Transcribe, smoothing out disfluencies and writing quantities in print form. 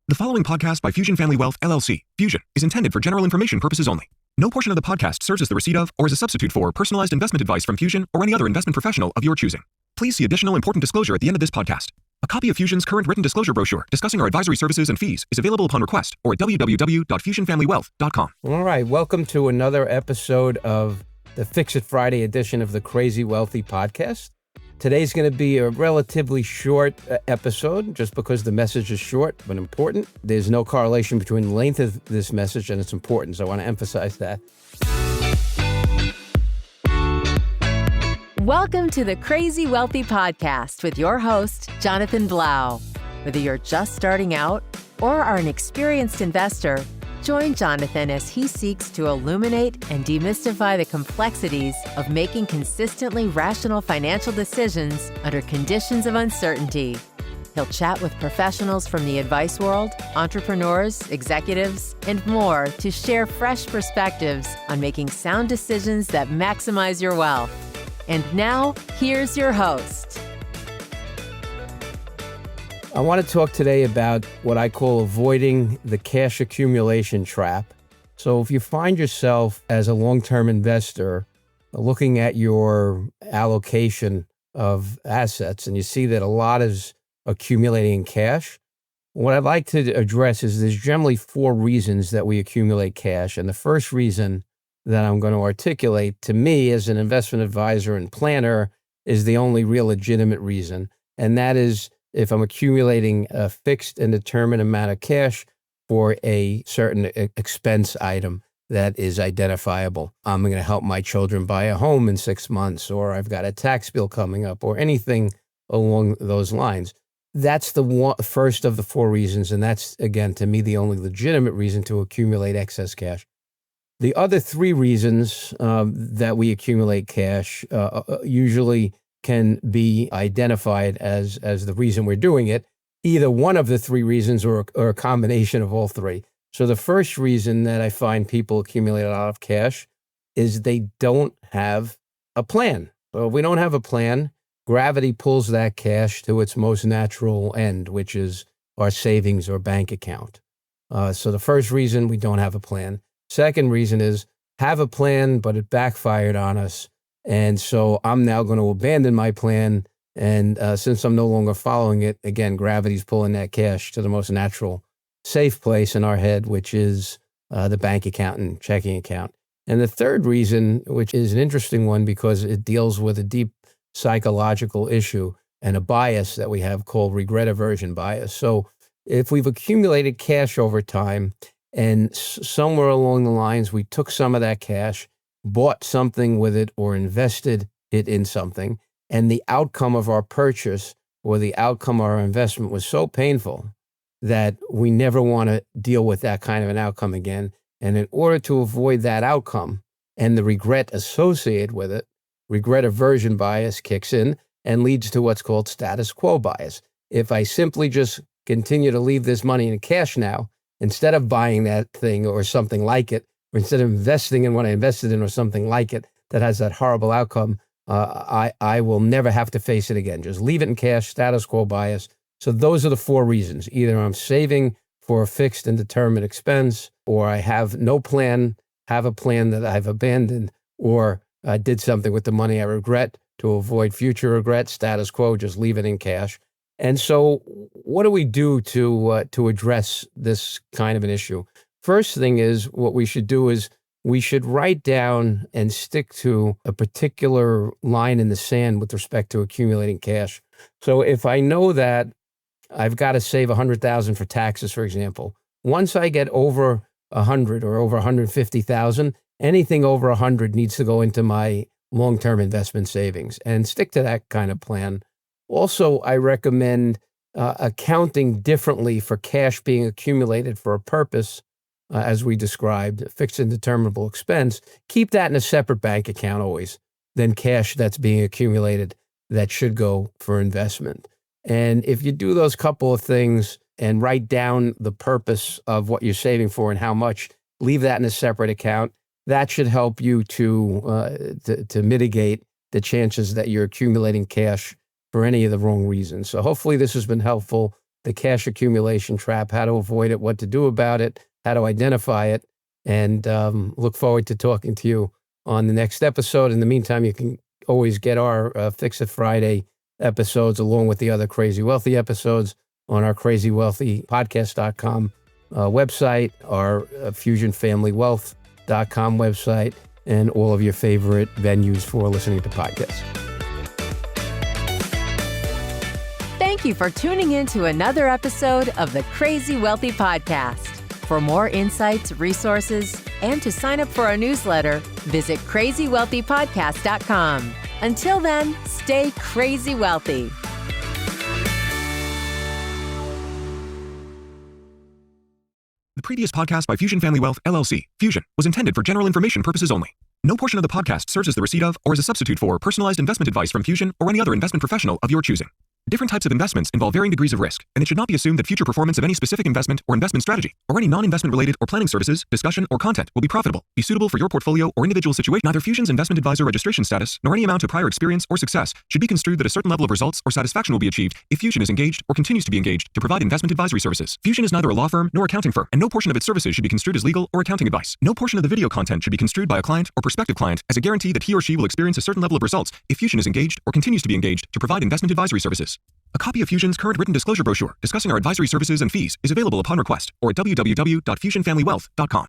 The following podcast by Fusion Family Wealth, LLC, Fusion, is intended for general information purposes only. No portion of the podcast serves as the receipt of or as a substitute for personalized investment advice from Fusion or any other investment professional of your choosing. Please see additional important disclosure at the end of this podcast. A copy of Fusion's current written disclosure brochure discussing our advisory services and fees is available upon request or at www.fusionfamilywealth.com. All right, welcome to another episode of the Fix It Friday edition of the Crazy Wealthy podcast. Today's going to be a relatively short episode just because the message is short but important. There's no correlation between the length of this message and its importance. I want to emphasize that. Welcome to the Crazy Wealthy podcast with your host, Jonathan Blau. Whether you're just starting out or are an experienced investor, join Jonathan as he seeks to illuminate and demystify the complexities of making consistently rational financial decisions under conditions of uncertainty. He'll chat with professionals from the advice world, entrepreneurs, executives, and more to share fresh perspectives on making sound decisions that maximize your wealth. And now, here's your host. I want to talk today about what I call avoiding the cash accumulation trap. So if you find yourself as a long-term investor looking at your allocation of assets and you see that a lot is accumulating in cash, what I'd like to address is there's generally four reasons that we accumulate cash. And the first reason that I'm going to articulate to me as an investment advisor and planner is the only real legitimate reason. And that is if I'm accumulating a fixed and determined amount of cash for a certain expense item that is identifiable. I'm going to help my children buy a home in 6 months, or I've got a tax bill coming up, or anything along those lines. That's the first of the four reasons, and that's, again, to me, the only legitimate reason to accumulate excess cash. The other three reasons that we accumulate cash usually can be identified as the reason we're doing it, either one of the three reasons or a combination of all three. So the first reason that I find people accumulate a lot of cash is they don't have a plan. So if we don't have a plan, gravity pulls that cash to its most natural end, which is our savings or bank account. So the first reason, we don't have a plan. Second reason is have a plan, but it backfired on us. And so I'm now going to abandon my plan. And since I'm no longer following it, again, gravity's pulling that cash to the most natural, safe place in our head, which is the bank account and checking account. And the third reason, which is an interesting one because it deals with a deep psychological issue and a bias that we have called regret aversion bias. So if we've accumulated cash over time and somewhere along the lines, we took some of that cash, bought something with it or invested it in something, and the outcome of our purchase or the outcome of our investment was so painful that we never want to deal with that kind of an outcome again. And in order to avoid that outcome and the regret associated with it, regret aversion bias kicks in and leads to what's called status quo bias. If I simply just continue to leave this money in cash now, instead of buying that thing or something like it, or instead of investing in what I invested in or something like it that has that horrible outcome, I will never have to face it again. Just leave it in cash, status quo bias. So those are the four reasons. Either I'm saving for a fixed and determined expense, or I have no plan, have a plan that I've abandoned, or I did something with the money I regret to avoid future regret, status quo, just leave it in cash. And so what do we do to address this kind of an issue? First thing is what we should do is we should write down and stick to a particular line in the sand with respect to accumulating cash. So if I know that I've got to save $100,000 for taxes, for example, once I get over 100 or over 150,000, anything over 100 needs to go into my long-term investment savings and stick to that kind of plan. Also, I recommend accounting differently for cash being accumulated for a purpose, as we described, fixed and determinable expense. Keep that in a separate bank account always than cash that's being accumulated that should go for investment. And if you do those couple of things and write down the purpose of what you're saving for and how much, leave that in a separate account, that should help you to mitigate the chances that you're accumulating cash for any of the wrong reasons. So hopefully this has been helpful. the cash accumulation trap, how to avoid it, what to do about it, how to identify it, and look forward to talking to you on the next episode. In the meantime, you can always get our Fix It Friday episodes along with the other Crazy Wealthy episodes on our crazywealthypodcast.com website, our fusionfamilywealth.com website, and all of your favorite venues for listening to podcasts. Thank you for tuning in to another episode of the Crazy Wealthy Podcast. For more insights, resources, and to sign up for our newsletter, visit crazywealthypodcast.com. Until then, stay crazy wealthy. The previous podcast by Fusion Family Wealth, LLC, Fusion, was intended for general information purposes only. No portion of the podcast serves as the receipt of or as a substitute for personalized investment advice from Fusion or any other investment professional of your choosing. Different types of investments involve varying degrees of risk, and it should not be assumed that future performance of any specific investment or investment strategy, or any non-investment related or planning services, discussion, or content will be profitable, be suitable for your portfolio or individual situation. Neither Fusion's investment advisor registration status, nor any amount of prior experience or success should be construed that a certain level of results or satisfaction will be achieved if Fusion is engaged or continues to be engaged to provide investment advisory services. Fusion is neither a law firm nor accounting firm, and no portion of its services should be construed as legal or accounting advice. No portion of the video content should be construed by a client or prospective client as a guarantee that he or she will experience a certain level of results if Fusion is engaged or continues to be engaged to provide investment advisory services. A copy of Fusion's current written disclosure brochure discussing our advisory services and fees is available upon request or at www.fusionfamilywealth.com.